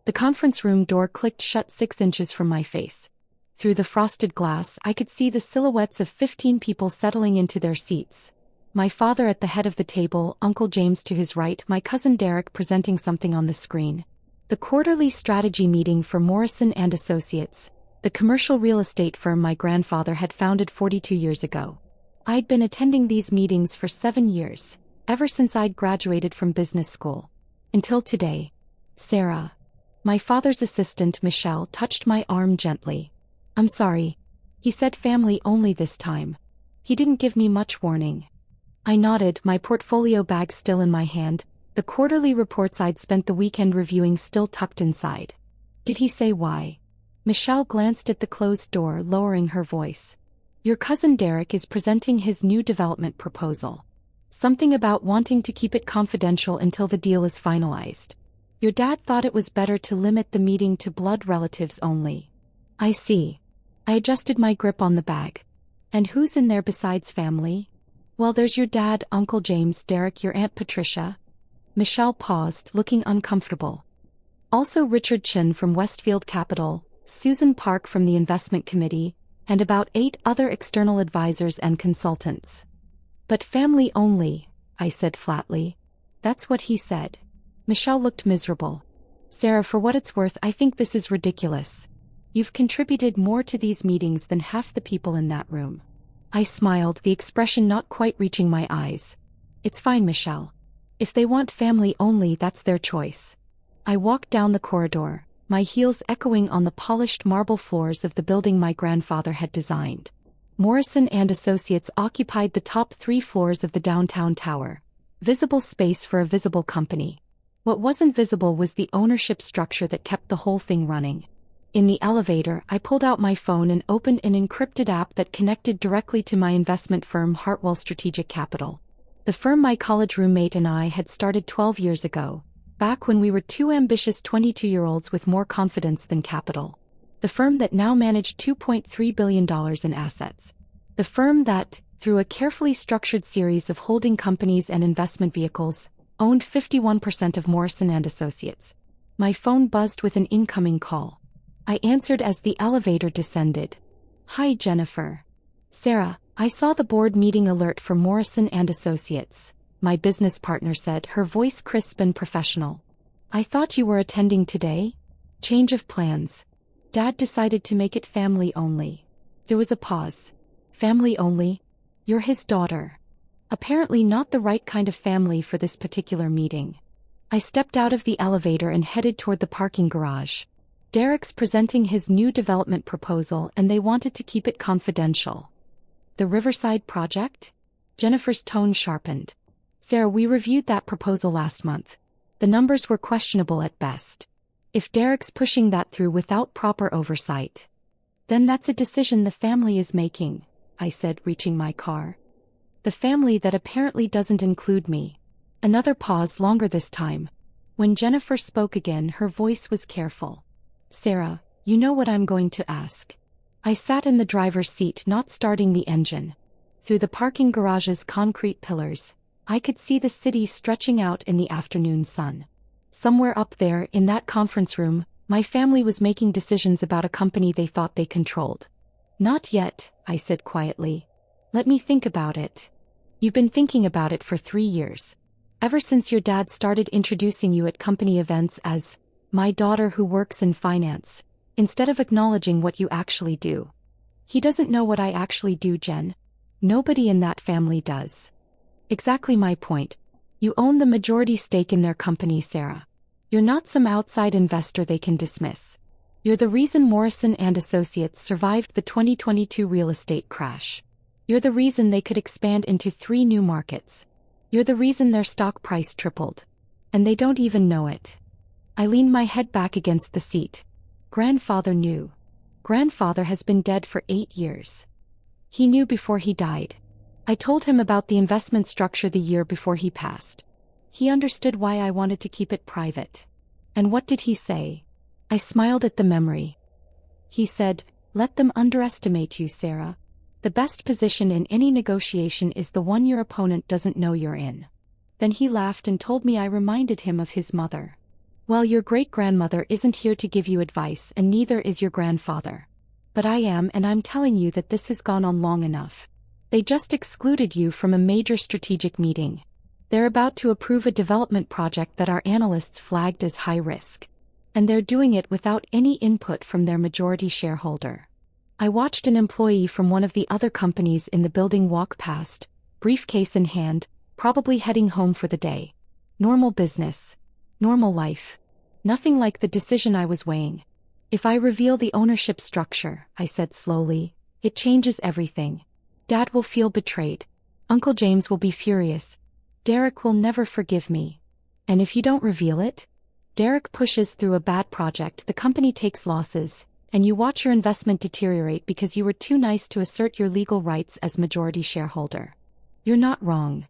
The conference room door clicked shut 6 inches from my face. Through the frosted glass, I could see the silhouettes of 15 people settling into their seats. My father at the head of the table, Uncle James to his right, my cousin Derek presenting something on the screen. The quarterly strategy meeting for Morrison and Associates, the commercial real estate firm my grandfather had founded 42 years ago. I'd been attending these meetings for 7 years, ever since I'd graduated from business school. Until today. Sarah. My father's assistant, Michelle, touched my arm gently. I'm sorry. He said family only this time. He didn't give me much warning. I nodded, my portfolio bag still in my hand, the quarterly reports I'd spent the weekend reviewing still tucked inside. Did he say why? Michelle glanced at the closed door, lowering her voice. Your cousin Derek is presenting his new development proposal. Something about wanting to keep it confidential until the deal is finalized. Your dad thought it was better to limit the meeting to blood relatives only. I see. I adjusted my grip on the bag. And who's in there besides family? Well, there's your dad, Uncle James, Derek, your Aunt Patricia. Michelle paused, looking uncomfortable. Also Richard Chin from Westfield Capital, Susan Park from the investment committee, and about 8 other external advisors and consultants. But family only, I said flatly. That's what he said. Michelle looked miserable. Sarah, for what it's worth, I think this is ridiculous. You've contributed more to these meetings than half the people in that room. I smiled, the expression not quite reaching my eyes. It's fine, Michelle. If they want family only, that's their choice. I walked down the corridor, my heels echoing on the polished marble floors of the building my grandfather had designed. Morrison and Associates occupied the top 3 floors of the downtown tower. Visible space for a visible company. What wasn't visible was the ownership structure that kept the whole thing running. In the elevator, I pulled out my phone and opened an encrypted app that connected directly to my investment firm Hartwell Strategic Capital. The firm my college roommate and I had started 12 years ago, back when we were 2 ambitious 22-year-olds with more confidence than capital. The firm that now managed $2.3 billion in assets. The firm that, through a carefully structured series of holding companies and investment vehicles, owned 51% of Morrison and Associates. My phone buzzed with an incoming call. I answered as the elevator descended. Hi, Jennifer. Sarah, I saw the board meeting alert for Morrison and Associates, my business partner said, her voice crisp and professional. I thought you were attending today? Change of plans. Dad decided to make it family only. There was a pause. Family only? You're his daughter. Apparently not the right kind of family for this particular meeting. I stepped out of the elevator and headed toward the parking garage. Derek's presenting his new development proposal and they wanted to keep it confidential. The Riverside project? Jennifer's tone sharpened. Sarah, we reviewed that proposal last month. The numbers were questionable at best. If Derek's pushing that through without proper oversight, then that's a decision the family is making, I said, reaching my car. The family that apparently doesn't include me. Another pause, longer this time. When Jennifer spoke again, her voice was careful. Sarah, you know what I'm going to ask. I sat in the driver's seat, not starting the engine. Through the parking garage's concrete pillars, I could see the city stretching out in the afternoon sun. Somewhere up there, in that conference room, my family was making decisions about a company they thought they controlled. Not yet, I said quietly. Let me think about it. You've been thinking about it for 3 years. Ever since your dad started introducing you at company events as my daughter who works in finance, instead of acknowledging what you actually do. He doesn't know what I actually do, Jen. Nobody in that family does. Exactly my point. You own the majority stake in their company, Sarah. You're not some outside investor they can dismiss. You're the reason Morrison and Associates survived the 2022 real estate crash. You're the reason they could expand into 3 new markets. You're the reason their stock price tripled. And they don't even know it. I leaned my head back against the seat. Grandfather knew. Grandfather has been dead for 8 years. He knew before he died. I told him about the investment structure the year before he passed. He understood why I wanted to keep it private. And what did he say? I smiled at the memory. He said, "Let them underestimate you, Sarah. The best position in any negotiation is the one your opponent doesn't know you're in." Then he laughed and told me I reminded him of his mother. Well, your great-grandmother isn't here to give you advice and neither is your grandfather. But I am, and I'm telling you that this has gone on long enough. They just excluded you from a major strategic meeting. They're about to approve a development project that our analysts flagged as high risk. And they're doing it without any input from their majority shareholder. I watched an employee from one of the other companies in the building walk past, briefcase in hand, probably heading home for the day. Normal business. Normal life. Nothing like the decision I was weighing. If I reveal the ownership structure, I said slowly, it changes everything. Dad will feel betrayed. Uncle James will be furious. Derek will never forgive me. And if you don't reveal it? Derek pushes through a bad project, the company takes losses, and you watch your investment deteriorate because you were too nice to assert your legal rights as majority shareholder. You're not wrong.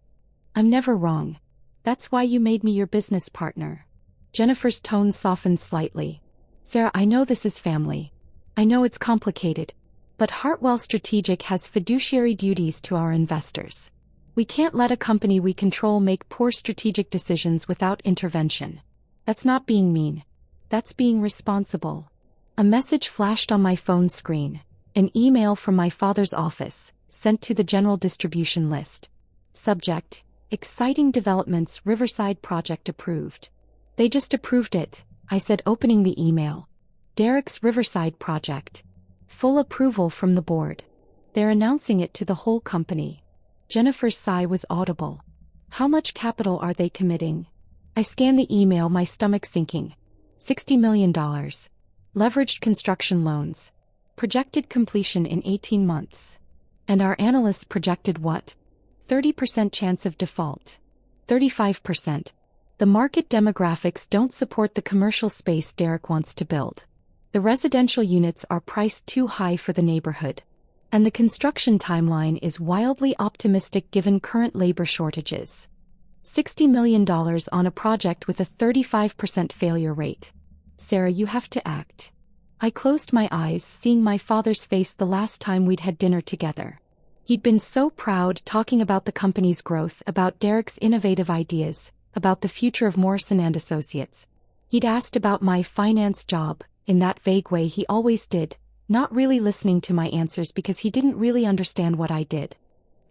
I'm never wrong. That's why you made me your business partner. Jennifer's tone softened slightly. Sarah, I know this is family. I know it's complicated. But Hartwell Strategic has fiduciary duties to our investors. We can't let a company we control make poor strategic decisions without intervention. That's not being mean. That's being responsible. A message flashed on my phone screen. An email from my father's office, sent to the general distribution list. Subject: Exciting developments, Riverside project approved. They just approved it, I said, opening the email. Derek's Riverside project. Full approval from the board. They're announcing it to the whole company. Jennifer's sigh was audible. How much capital are they committing? I scanned the email, my stomach sinking. $60 million. Leveraged construction loans. Projected completion in 18 months. And our analysts projected what? 30% chance of default. 35%. The market demographics don't support the commercial space Derek wants to build. The residential units are priced too high for the neighborhood. And the construction timeline is wildly optimistic given current labor shortages. $60 million on a project with a 35% failure rate. Sarah, you have to act. I closed my eyes, seeing my father's face the last time we'd had dinner together. He'd been so proud, talking about the company's growth, about Derek's innovative ideas, about the future of Morrison and Associates. He'd asked about my finance job, in that vague way he always did, not really listening to my answers because he didn't really understand what I did.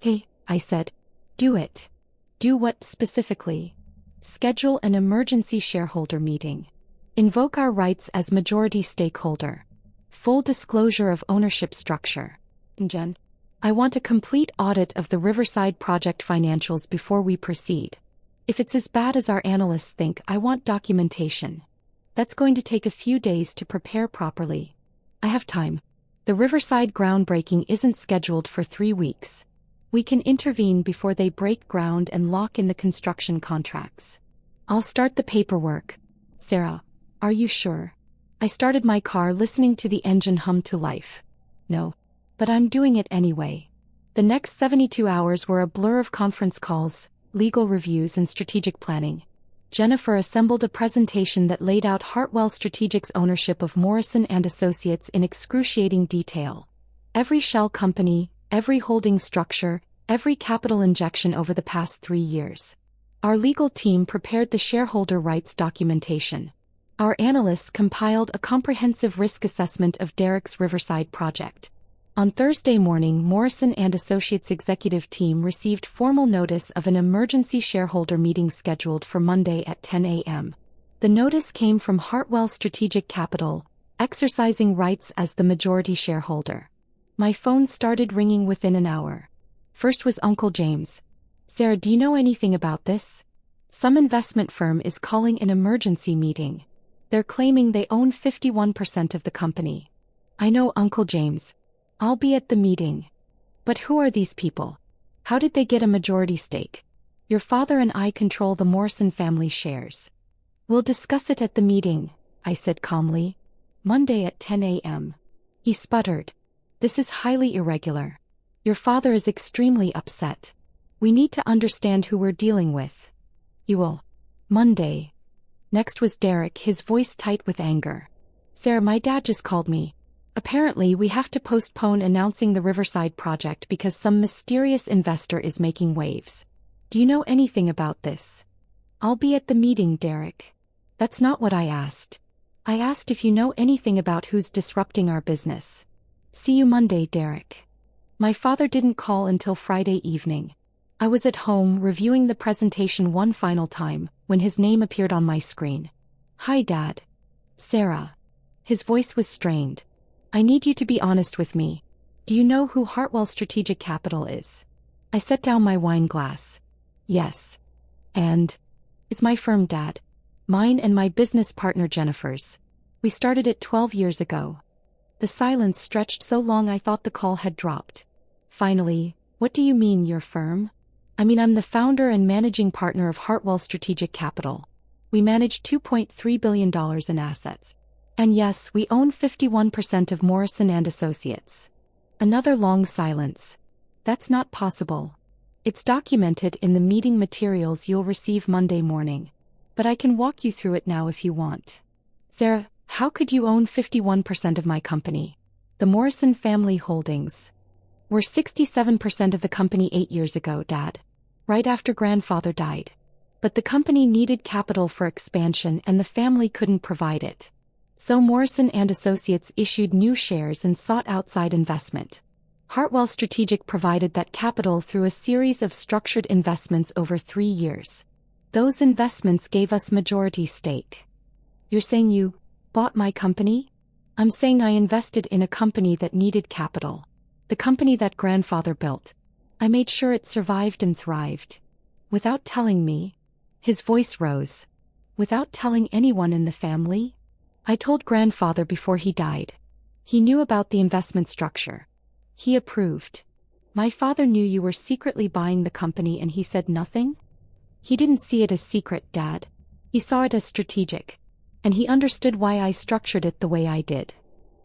Hey, I said. Do it. Do what specifically? Schedule an emergency shareholder meeting. Invoke our rights as majority stakeholder. Full disclosure of ownership structure. Jen, I want a complete audit of the Riverside project financials before we proceed. If it's as bad as our analysts think, I want documentation. That's going to take a few days to prepare properly. I have time. The Riverside groundbreaking isn't scheduled for 3 weeks. We can intervene before they break ground and lock in the construction contracts. I'll start the paperwork. Sarah, are you sure? I started my car, listening to the engine hum to life. No. But I'm doing it anyway. The next 72 hours were a blur of conference calls, legal reviews and strategic planning. Jennifer assembled a presentation that laid out Hartwell Strategic's ownership of Morrison and Associates in excruciating detail. Every shell company, every holding structure, every capital injection over the past 3 years. Our legal team prepared the shareholder rights documentation. Our analysts compiled a comprehensive risk assessment of Derek's Riverside project. On Thursday morning, Morrison and Associates executive team received formal notice of an emergency shareholder meeting scheduled for Monday at 10 a.m. The notice came from Hartwell Strategic Capital, exercising rights as the majority shareholder. My phone started ringing within an hour. First was Uncle James. Sarah, do you know anything about this? Some investment firm is calling an emergency meeting. They're claiming they own 51% of the company. I know, Uncle James. I'll be at the meeting. But who are these people? How did they get a majority stake? Your father and I control the Morrison family shares. We'll discuss it at the meeting, I said calmly. Monday at 10 a.m. He sputtered. This is highly irregular. Your father is extremely upset. We need to understand who we're dealing with. You will. Monday. Next was Derek, his voice tight with anger. Sarah, my dad just called me. Apparently we have to postpone announcing the Riverside project because some mysterious investor is making waves. Do you know anything about this? I'll be at the meeting, Derek. That's not what I asked. I asked if you know anything about who's disrupting our business. See you Monday, Derek. My father didn't call until Friday evening. I was at home reviewing the presentation one final time when his name appeared on my screen. Hi, Dad. Sarah. His voice was strained. I need you to be honest with me. Do you know who Hartwell Strategic Capital is? I set down my wine glass. Yes. And? It's my firm, Dad. Mine and my business partner Jennifer's. We started it 12 years ago. The silence stretched so long I thought the call had dropped. Finally, what do you mean, your firm? I mean, I'm the founder and managing partner of Hartwell Strategic Capital. We manage $2.3 billion in assets. And yes, we own 51% of Morrison & Associates. Another long silence. That's not possible. It's documented in the meeting materials you'll receive Monday morning. But I can walk you through it now if you want. Sarah, how could you own 51% of my company? The Morrison family holdings. We're 67% of the company 8 years ago, Dad. Right after grandfather died. But the company needed capital for expansion and the family couldn't provide it. So Morrison & Associates issued new shares and sought outside investment. Hartwell Strategic provided that capital through a series of structured investments over 3 years. Those investments gave us majority stake. You're saying you bought my company? I'm saying I invested in a company that needed capital. The company that grandfather built. I made sure it survived and thrived. Without telling me. His voice rose. Without telling anyone in the family? I told grandfather before he died. He knew about the investment structure. He approved. My father knew you were secretly buying the company and he said nothing? He didn't see it as secret, Dad. He saw it as strategic. And he understood why I structured it the way I did.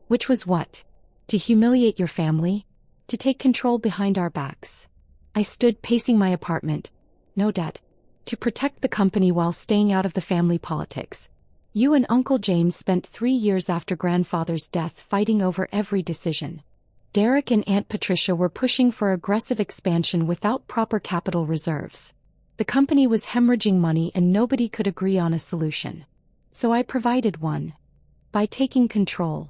Which was what? To humiliate your family? To take control behind our backs. I stood pacing my apartment. No, Dad. To protect the company while staying out of the family politics. You and Uncle James spent 3 years after grandfather's death fighting over every decision. Derek and Aunt Patricia were pushing for aggressive expansion without proper capital reserves. The company was hemorrhaging money and nobody could agree on a solution. So I provided one. By taking control.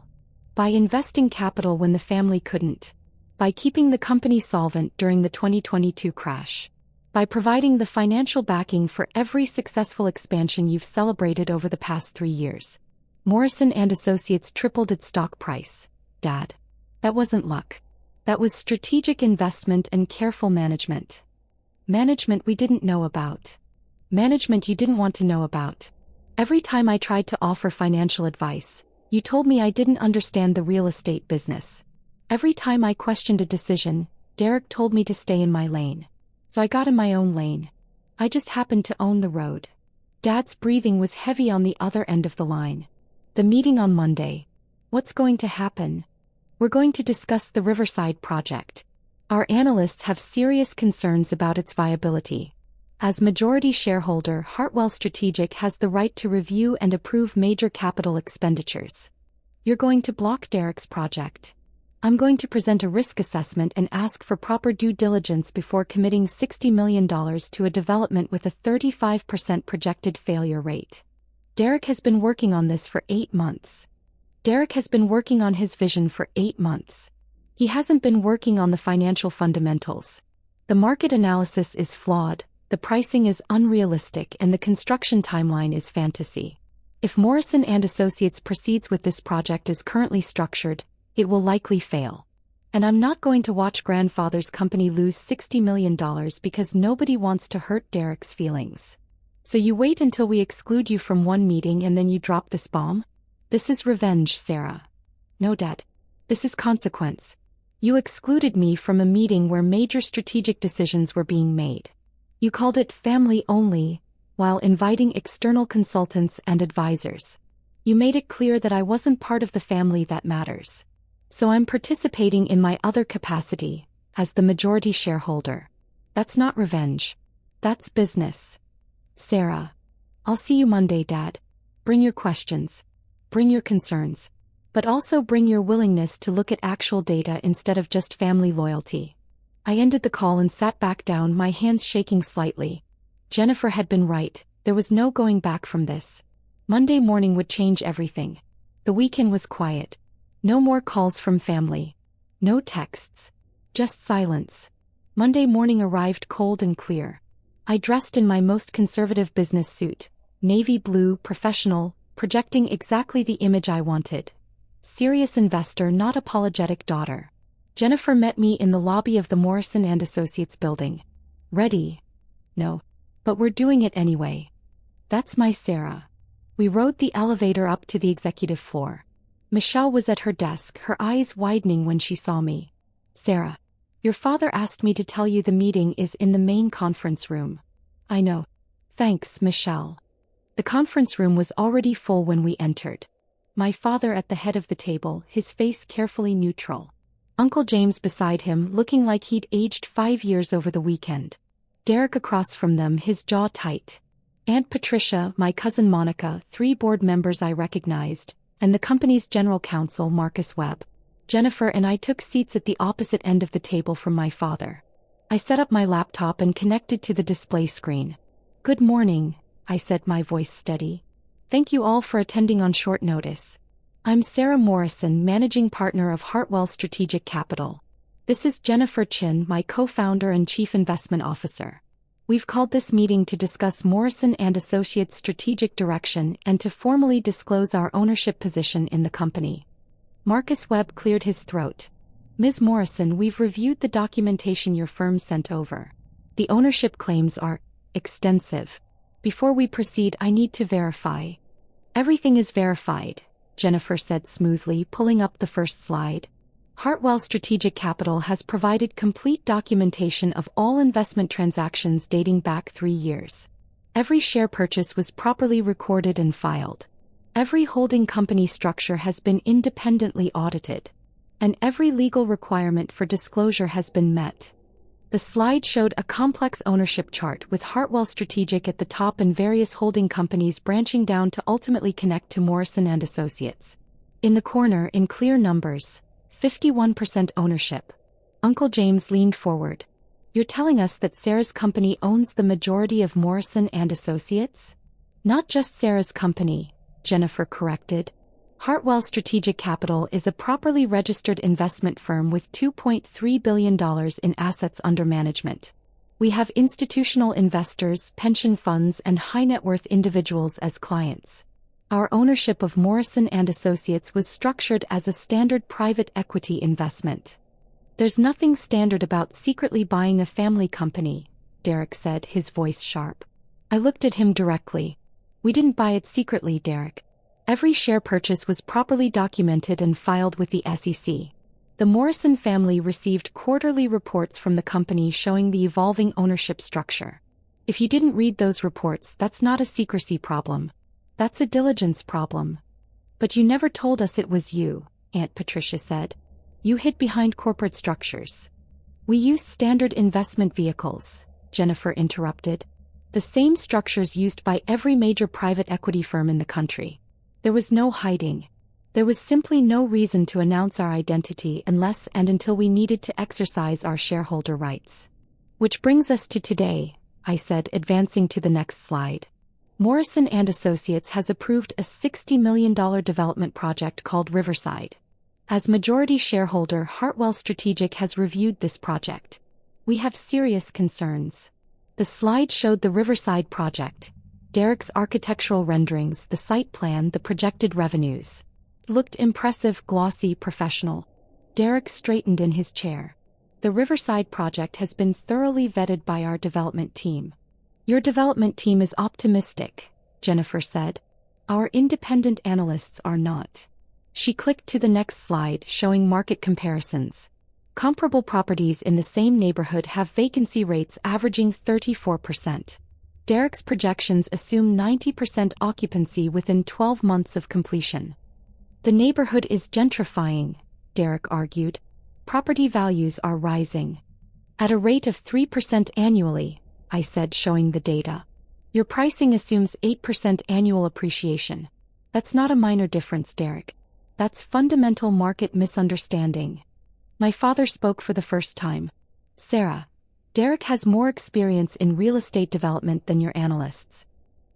By investing capital when the family couldn't. By keeping the company solvent during the 2022 crash. By providing the financial backing for every successful expansion you've celebrated over the past 3 years. Morrison & Associates tripled its stock price, Dad. That wasn't luck. That was strategic investment and careful management. Management we didn't know about. Management you didn't want to know about. Every time I tried to offer financial advice, you told me I didn't understand the real estate business. Every time I questioned a decision, Derek told me to stay in my lane. So I got in my own lane. I just happened to own the road. Dad's breathing was heavy on the other end of the line. The meeting on Monday. What's going to happen? We're going to discuss the Riverside project. Our analysts have serious concerns about its viability. As majority shareholder, Hartwell Strategic has the right to review and approve major capital expenditures. You're going to block Derek's project. I'm going to present a risk assessment and ask for proper due diligence before committing $60 million to a development with a 35% projected failure rate. Derek has been working on this for 8 months. Derek has been working on his vision for 8 months. He hasn't been working on the financial fundamentals. The market analysis is flawed, the pricing is unrealistic, and the construction timeline is fantasy. If Morrison & Associates proceeds with this project as currently structured, it will likely fail. And I'm not going to watch grandfather's company lose $60 million because nobody wants to hurt Derek's feelings. So you wait until we exclude you from one meeting and then you drop this bomb? This is revenge, Sarah. No, Dad. This is consequence. You excluded me from a meeting where major strategic decisions were being made. You called it family only, while inviting external consultants and advisors. You made it clear that I wasn't part of the family that matters. So I'm participating in my other capacity, as the majority shareholder. That's not revenge. That's business. Sarah. I'll see you Monday, Dad. Bring your questions. Bring your concerns. But also bring your willingness to look at actual data instead of just family loyalty. I ended the call and sat back down, my hands shaking slightly. Jennifer had been right, there was no going back from this. Monday morning would change everything. The weekend was quiet. No more calls from family. No texts. Just silence. Monday morning arrived cold and clear. I dressed in my most conservative business suit, navy blue, professional, projecting exactly the image I wanted. Serious investor, not apologetic daughter. Jennifer met me in the lobby of the Morrison & Associates building. Ready? No. But we're doing it anyway. That's my Sarah. We rode the elevator up to the executive floor. Michelle was at her desk, her eyes widening when she saw me. Sarah, your father asked me to tell you the meeting is in the main conference room. I know. Thanks, Michelle. The conference room was already full when we entered. My father at the head of the table, his face carefully neutral. Uncle James beside him, looking like he'd aged 5 years over the weekend. Derek across from them, his jaw tight. Aunt Patricia, my cousin Monica, 3 board members I recognized, and the company's general counsel Marcus Webb. Jennifer and I took seats at the opposite end of the table from my father. I set up my laptop and connected to the display screen. Good morning, I said, my voice steady. Thank you all for attending on short notice. I'm Sarah Morrison, managing partner of Hartwell Strategic Capital. This is Jennifer Chin, my co-founder and chief investment officer. We've called this meeting to discuss Morrison & Associates' strategic direction and to formally disclose our ownership position in the company. Marcus Webb cleared his throat. Ms. Morrison, we've reviewed the documentation your firm sent over. The ownership claims are extensive. Before we proceed, I need to verify. Everything is verified, Jennifer said smoothly, pulling up the first slide. Hartwell Strategic Capital has provided complete documentation of all investment transactions dating back 3 years. Every share purchase was properly recorded and filed. Every holding company structure has been independently audited. And every legal requirement for disclosure has been met. The slide showed a complex ownership chart with Hartwell Strategic at the top and various holding companies branching down to ultimately connect to Morrison & Associates. In the corner, in clear numbers, 51% ownership. Uncle James leaned forward. You're telling us that Sarah's company owns the majority of Morrison & Associates? Not just Sarah's company, Jennifer corrected. Hartwell Strategic Capital is a properly registered investment firm with $2.3 billion in assets under management. We have institutional investors, pension funds, and high-net-worth individuals as clients. Our ownership of Morrison & Associates was structured as a standard private equity investment. There's nothing standard about secretly buying a family company, Derek said, his voice sharp. I looked at him directly. We didn't buy it secretly, Derek. Every share purchase was properly documented and filed with the SEC. The Morrison family received quarterly reports from the company showing the evolving ownership structure. If you didn't read those reports, that's not a secrecy problem. That's a diligence problem. But you never told us it was you, Aunt Patricia said. You hid behind corporate structures. We use standard investment vehicles, Jennifer interrupted. The same structures used by every major private equity firm in the country. There was no hiding. There was simply no reason to announce our identity unless and until we needed to exercise our shareholder rights. Which brings us to today, I said, advancing to the next slide. Morrison & Associates has approved a $60 million development project called Riverside. As majority shareholder, Hartwell Strategic has reviewed this project. We have serious concerns. The slide showed the Riverside project. Derek's architectural renderings, the site plan, the projected revenues. It looked impressive, glossy, professional. Derek straightened in his chair. The Riverside project has been thoroughly vetted by our development team. Your development team is optimistic, Jennifer said. Our independent analysts are not. She clicked to the next slide, showing market comparisons. Comparable properties in the same neighborhood have vacancy rates averaging 34%. Derek's projections assume 90% occupancy within 12 months of completion. The neighborhood is gentrifying, Derek argued. Property values are rising. At a rate of 3% annually, I said, showing the data. Your pricing assumes 8% annual appreciation. That's not a minor difference, Derek. That's fundamental market misunderstanding. My father spoke for the first time. Sarah, Derek has more experience in real estate development than your analysts.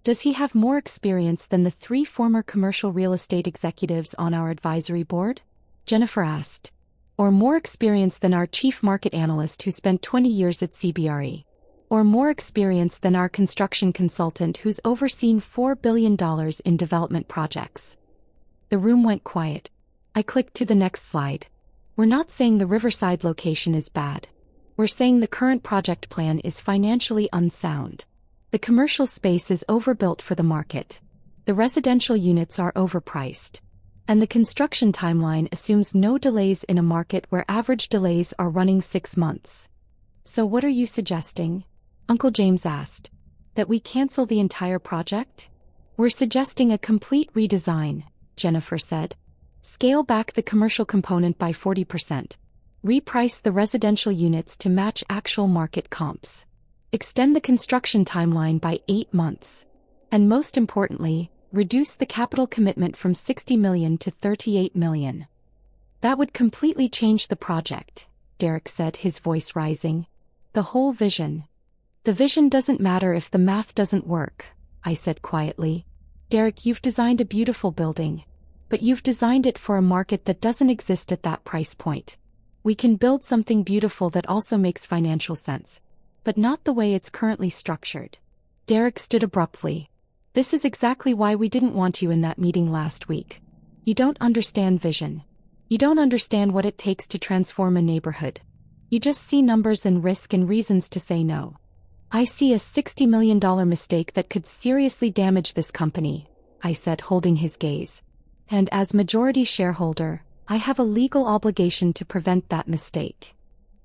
Does he have more experience than the 3 former commercial real estate executives on our advisory board? Jennifer asked. Or more experience than our chief market analyst who spent 20 years at CBRE? Or more experience than our construction consultant who's overseen $4 billion in development projects? The room went quiet. I clicked to the next slide. We're not saying the Riverside location is bad. We're saying the current project plan is financially unsound. The commercial space is overbuilt for the market. The residential units are overpriced. And the construction timeline assumes no delays in a market where average delays are running 6 months. So what are you suggesting? Uncle James asked. That we cancel the entire project? We're suggesting a complete redesign, Jennifer said. Scale back the commercial component by 40%. Reprice the residential units to match actual market comps. Extend the construction timeline by 8 months. And most importantly, reduce the capital commitment from $60 million to $38 million. That would completely change the project, Derek said, his voice rising. The whole vision. The vision doesn't matter if the math doesn't work, I said quietly. Derek, you've designed a beautiful building. But you've designed it for a market that doesn't exist at that price point. We can build something beautiful that also makes financial sense. But not the way it's currently structured. Derek stood abruptly. This is exactly why we didn't want you in that meeting last week. You don't understand vision. You don't understand what it takes to transform a neighborhood. You just see numbers and risk and reasons to say no. I see a $60 million mistake that could seriously damage this company, I said, holding his gaze. And as majority shareholder, I have a legal obligation to prevent that mistake.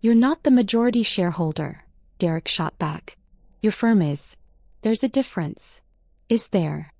You're not the majority shareholder, Derek shot back. Your firm is. There's a difference. Is there?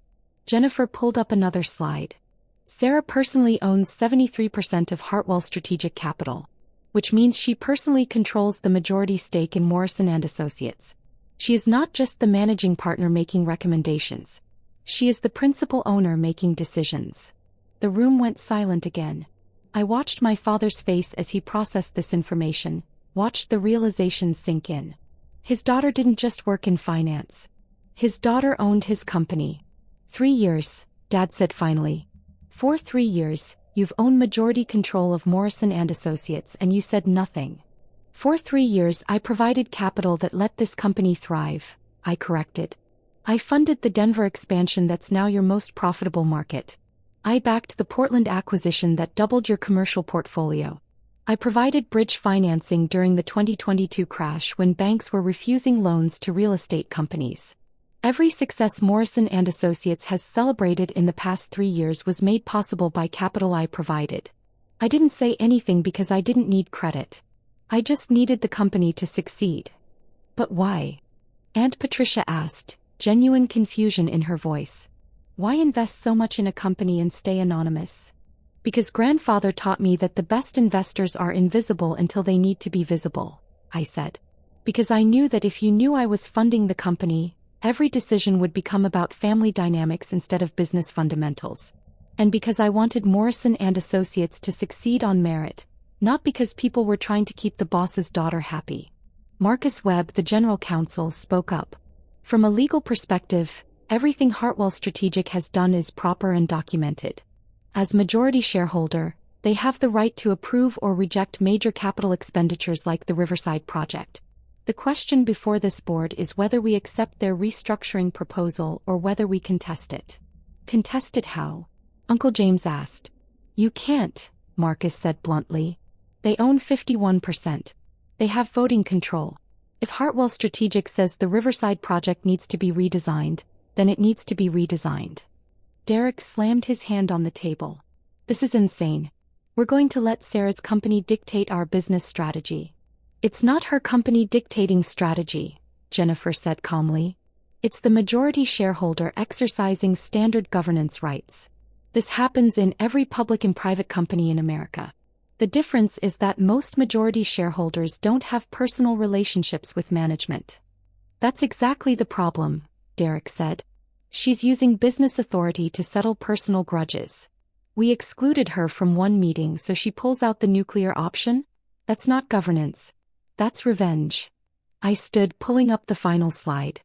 Jennifer pulled up another slide. Sarah personally owns 73% of Hartwell Strategic Capital, which means she personally controls the majority stake in Morrison & Associates. She is not just the managing partner making recommendations. She is the principal owner making decisions. The room went silent again. I watched my father's face as he processed this information, watched the realization sink in. His daughter didn't just work in finance. His daughter owned his company. 3 years, Dad said finally. For 3 years, you've owned majority control of Morrison & Associates and you said nothing. For 3 years I provided capital that let this company thrive, I corrected. I funded the Denver expansion that's now your most profitable market. I backed the Portland acquisition that doubled your commercial portfolio. I provided bridge financing during the 2022 crash when banks were refusing loans to real estate companies. Every success Morrison & Associates has celebrated in the past 3 years was made possible by capital I provided. I didn't say anything because I didn't need credit. I just needed the company to succeed. But why? Aunt Patricia asked, genuine confusion in her voice. Why invest so much in a company and stay anonymous? Because grandfather taught me that the best investors are invisible until they need to be visible, I said. Because I knew that if you knew I was funding the company, every decision would become about family dynamics instead of business fundamentals. And because I wanted Morrison & Associates to succeed on merit, not because people were trying to keep the boss's daughter happy. Marcus Webb, the general counsel, spoke up. From a legal perspective, everything Hartwell Strategic has done is proper and documented. As majority shareholder, they have the right to approve or reject major capital expenditures like the Riverside project. The question before this board is whether we accept their restructuring proposal or whether we contest it. Contest it how? Uncle James asked. You can't, Marcus said bluntly. They own 51%. They have voting control. If Hartwell Strategic says the Riverside project needs to be redesigned, then it needs to be redesigned. Derek slammed his hand on the table. This is insane. We're going to let Sarah's company dictate our business strategy. It's not her company dictating strategy, Jennifer said calmly. It's the majority shareholder exercising standard governance rights. This happens in every public and private company in America. The difference is that most majority shareholders don't have personal relationships with management. That's exactly the problem, Derek said. She's using business authority to settle personal grudges. We excluded her from one meeting so she pulls out the nuclear option? That's not governance. That's revenge. I stood, pulling up the final slide.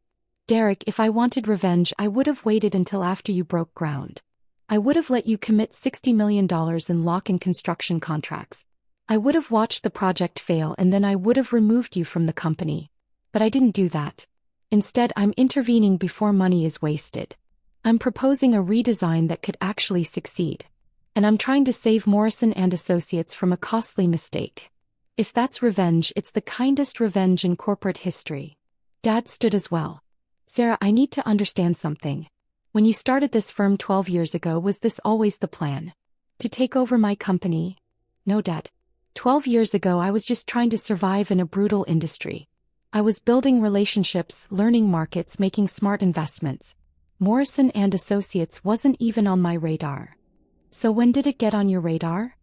Derek, if I wanted revenge, I would have waited until after you broke ground. I would have let you commit $60 million in lock-in construction contracts. I would have watched the project fail and then I would have removed you from the company. But I didn't do that. Instead, I'm intervening before money is wasted. I'm proposing a redesign that could actually succeed. And I'm trying to save Morrison and Associates from a costly mistake. If that's revenge, it's the kindest revenge in corporate history. Dad stood as well. Sarah, I need to understand something. When you started this firm 12 years ago, was this always the plan? To take over my company? No, Dad. 12 years ago, I was just trying to survive in a brutal industry. I was building relationships, learning markets, making smart investments. Morrison and Associates wasn't even on my radar. So when did it get on your radar?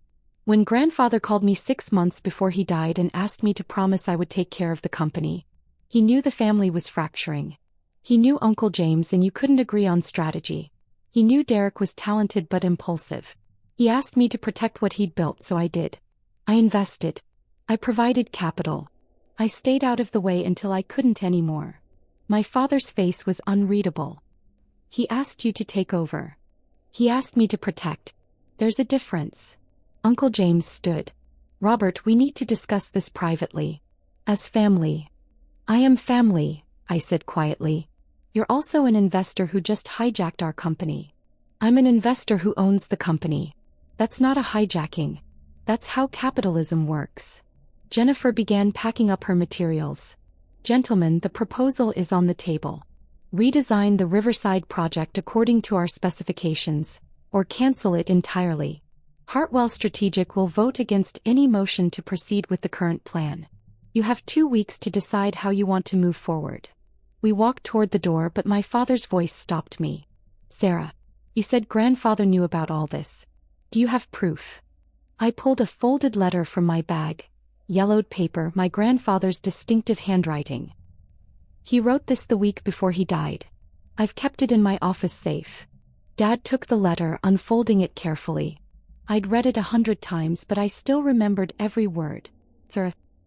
When grandfather called me 6 months before he died and asked me to promise I would take care of the company. He knew the family was fracturing. He knew Uncle James and you couldn't agree on strategy. He knew Derek was talented but impulsive. He asked me to protect what he'd built, so I did. I invested. I provided capital. I stayed out of the way until I couldn't anymore. My father's face was unreadable. He asked you to take over. He asked me to protect. There's a difference. Uncle James stood. Robert, we need to discuss this privately. As family. I am family, I said quietly. You're also an investor who just hijacked our company. I'm an investor who owns the company. That's not a hijacking. That's how capitalism works. Jennifer began packing up her materials. Gentlemen, the proposal is on the table. Redesign the Riverside project according to our specifications, or cancel it entirely. Hartwell Strategic will vote against any motion to proceed with the current plan. You have 2 weeks to decide how you want to move forward. We walked toward the door, but my father's voice stopped me. Sarah, you said grandfather knew about all this. Do you have proof? I pulled a folded letter from my bag. Yellowed paper, my grandfather's distinctive handwriting. He wrote this the week before he died. I've kept it in my office safe. Dad took the letter, unfolding it carefully. I'd read it 100 times, but I still remembered every word.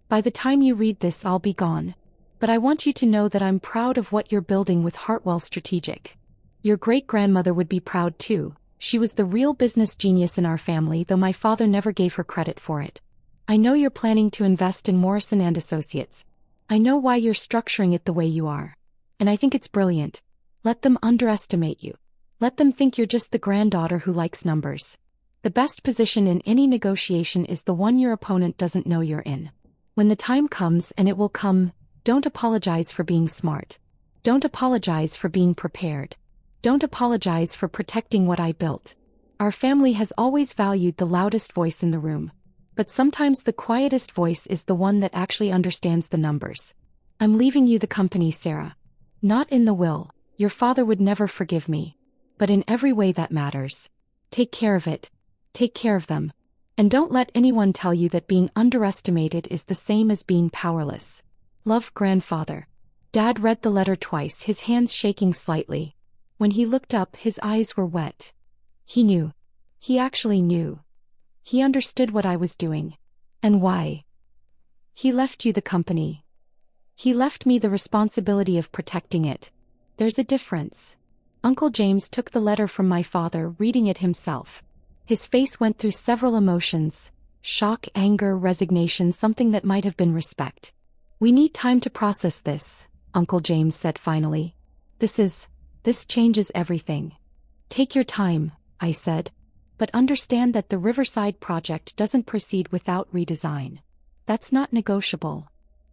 By the time you read this, I'll be gone. But I want you to know that I'm proud of what you're building with Hartwell Strategic. Your great-grandmother would be proud too. She was the real business genius in our family, though my father never gave her credit for it. I know you're planning to invest in Morrison and Associates. I know why you're structuring it the way you are. And I think it's brilliant. Let them underestimate you. Let them think you're just the granddaughter who likes numbers. The best position in any negotiation is the one your opponent doesn't know you're in. When the time comes, and it will come, don't apologize for being smart. Don't apologize for being prepared. Don't apologize for protecting what I built. Our family has always valued the loudest voice in the room. But sometimes the quietest voice is the one that actually understands the numbers. I'm leaving you the company, Sarah. Not in the will. Your father would never forgive me. But in every way that matters. Take care of it. Take care of them. And don't let anyone tell you that being underestimated is the same as being powerless. Love, grandfather. Dad read the letter twice, his hands shaking slightly. When he looked up, his eyes were wet. He knew. He actually knew. He understood what I was doing. And why. He left you the company. He left me the responsibility of protecting it. There's a difference. Uncle James took the letter from my father, reading it himself. His face went through several emotions. Shock, anger, resignation, something that might have been respect. We need time to process this, Uncle James said finally. This changes everything. Take your time, I said. But understand that the Riverside project doesn't proceed without redesign. That's not negotiable.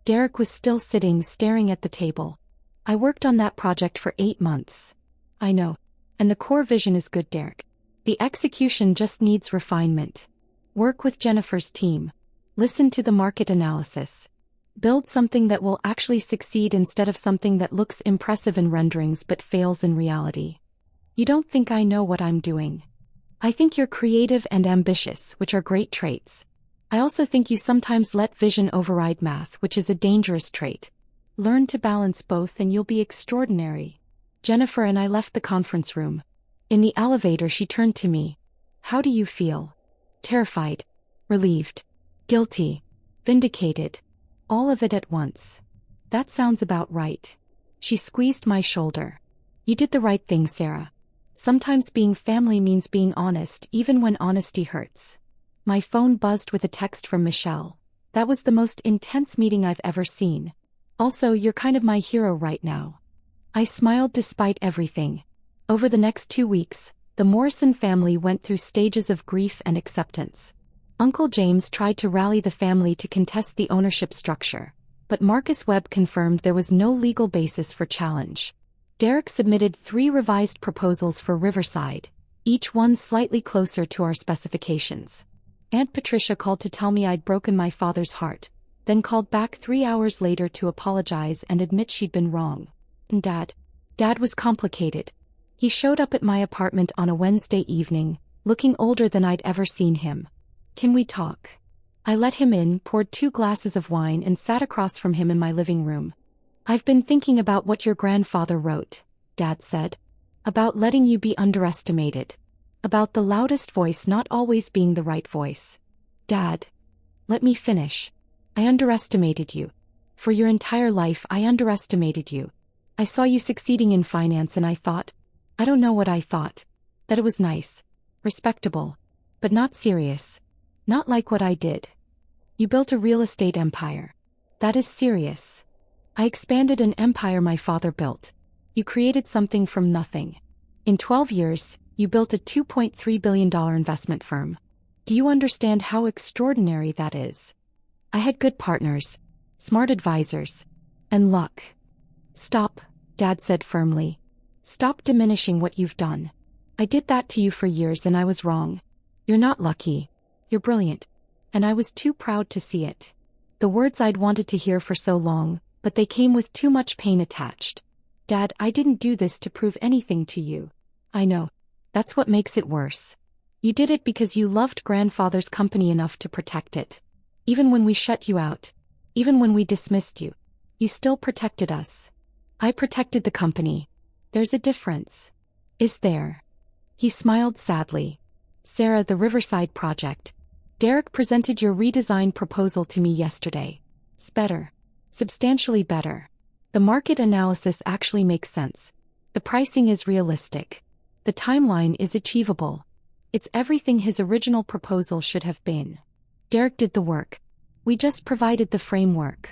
Derek was still sitting, staring at the table. I worked on that project for 8 months. I know. And the core vision is good, Derek. The execution just needs refinement. Work with Jennifer's team. Listen to the market analysis. Build something that will actually succeed instead of something that looks impressive in renderings but fails in reality. You don't think I know what I'm doing. I think you're creative and ambitious, which are great traits. I also think you sometimes let vision override math, which is a dangerous trait. Learn to balance both and you'll be extraordinary. Jennifer and I left the conference room. In the elevator, she turned to me. How do you feel? Terrified. Relieved. Guilty. Vindicated. All of it at once. That sounds about right. She squeezed my shoulder. You did the right thing, Sarah. Sometimes being family means being honest, even when honesty hurts. My phone buzzed with a text from Michelle. That was the most intense meeting I've ever seen. Also, you're kind of my hero right now. I smiled despite everything. Over the next 2 weeks, the Morrison family went through stages of grief and acceptance. Uncle James tried to rally the family to contest the ownership structure, but Marcus Webb confirmed there was no legal basis for challenge. Derek submitted 3 revised proposals for Riverside, each one slightly closer to our specifications. Aunt Patricia called to tell me I'd broken my father's heart, then called back 3 hours later to apologize and admit she'd been wrong. And Dad was complicated. He showed up at my apartment on a Wednesday evening, looking older than I'd ever seen him. Can we talk? I let him in, poured 2 glasses of wine and sat across from him in my living room. I've been thinking about what your grandfather wrote, Dad said. About letting you be underestimated. About the loudest voice not always being the right voice. Dad. Let me finish. I underestimated you. For your entire life I underestimated you. I saw you succeeding in finance and I thought, I don't know what I thought. That it was nice. Respectable. But not serious. Not like what I did. You built a real estate empire. That is serious. I expanded an empire my father built. You created something from nothing. In 12 years, you built a $2.3 billion investment firm. Do you understand how extraordinary that is? I had good partners, smart advisors, and luck. Stop, Dad said firmly. Stop diminishing what you've done. I did that to you for years and I was wrong. You're not lucky. You're brilliant. And I was too proud to see it. The words I'd wanted to hear for so long, but they came with too much pain attached. Dad, I didn't do this to prove anything to you. I know. That's what makes it worse. You did it because you loved grandfather's company enough to protect it. Even when we shut you out, even when we dismissed you, you still protected us. I protected the company. There's a difference. Is there? He smiled sadly. Sarah, the Riverside project. Derek presented your redesigned proposal to me yesterday. It's better. Substantially better. The market analysis actually makes sense. The pricing is realistic. The timeline is achievable. It's everything his original proposal should have been. Derek did the work. We just provided the framework.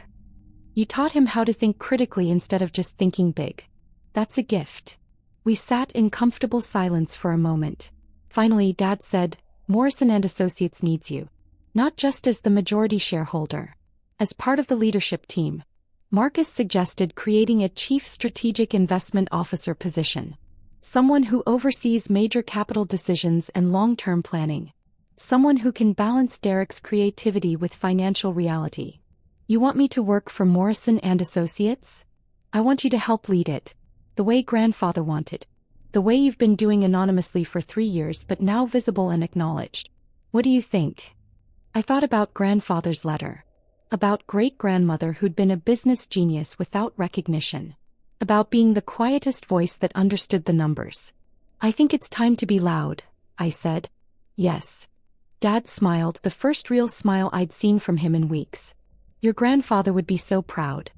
You taught him how to think critically instead of just thinking big. That's a gift. We sat in comfortable silence for a moment. Finally, Dad said, Morrison & Associates needs you. Not just as the majority shareholder. As part of the leadership team. Marcus suggested creating a Chief Strategic Investment Officer position. Someone who oversees major capital decisions and long-term planning. Someone who can balance Derek's creativity with financial reality. You want me to work for Morrison & Associates? I want you to help lead it. The way grandfather wanted. The way you've been doing anonymously for 3 years but now visible and acknowledged. What do you think? I thought about grandfather's letter. About great-grandmother who'd been a business genius without recognition. About being the quietest voice that understood the numbers. I think it's time to be loud, I said. Yes. Dad smiled, the first real smile I'd seen from him in weeks. Your grandfather would be so proud.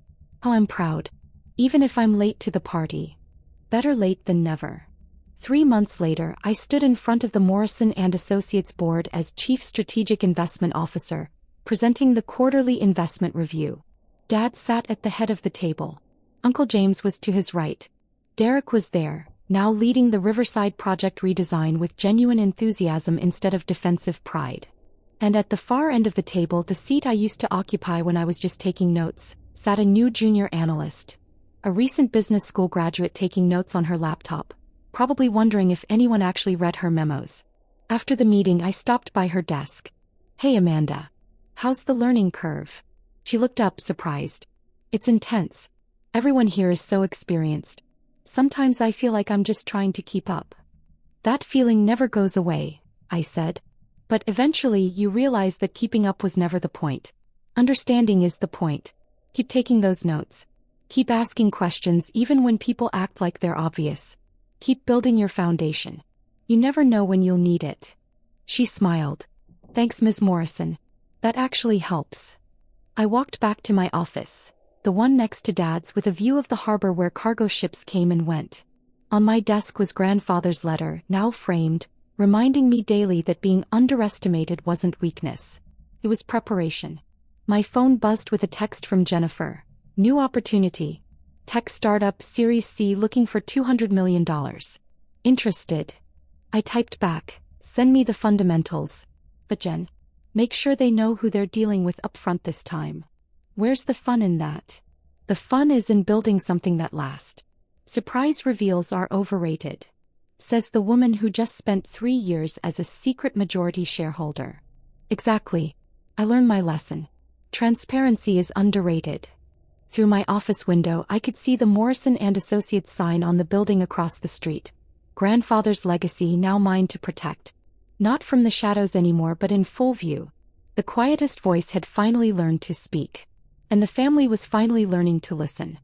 Oh, I'm proud. Even if I'm late to the party. Better late than never. 3 months later, I stood in front of the Morrison & Associates board as Chief Strategic Investment Officer, presenting the quarterly investment review. Dad sat at the head of the table. Uncle James was to his right. Derek was there, now leading the Riverside project redesign with genuine enthusiasm instead of defensive pride. And at the far end of the table, the seat I used to occupy when I was just taking notes, sat a new junior analyst. A recent business school graduate taking notes on her laptop, probably wondering if anyone actually read her memos. After the meeting, I stopped by her desk. Hey Amanda. How's the learning curve? She looked up, surprised. It's intense. Everyone here is so experienced. Sometimes I feel like I'm just trying to keep up. That feeling never goes away, I said. But eventually you realize that keeping up was never the point. Understanding is the point. Keep taking those notes. Keep asking questions even when people act like they're obvious. Keep building your foundation. You never know when you'll need it. She smiled. Thanks, Ms. Morrison. That actually helps. I walked back to my office. The one next to Dad's with a view of the harbor where cargo ships came and went. On my desk was grandfather's letter, now framed, reminding me daily that being underestimated wasn't weakness. It was preparation. My phone buzzed with a text from Jennifer. New opportunity. Tech startup Series C looking for $200 million. Interested. I typed back, send me the fundamentals. But Jen, make sure they know who they're dealing with upfront this time. Where's the fun in that? The fun is in building something that lasts. Surprise reveals are overrated. Says the woman who just spent 3 years as a secret majority shareholder. Exactly. I learned my lesson. Transparency is underrated. Through my office window I could see the Morrison and Associates sign on the building across the street. Grandfather's legacy now mine to protect. Not from the shadows anymore but in full view. The quietest voice had finally learned to speak. And the family was finally learning to listen.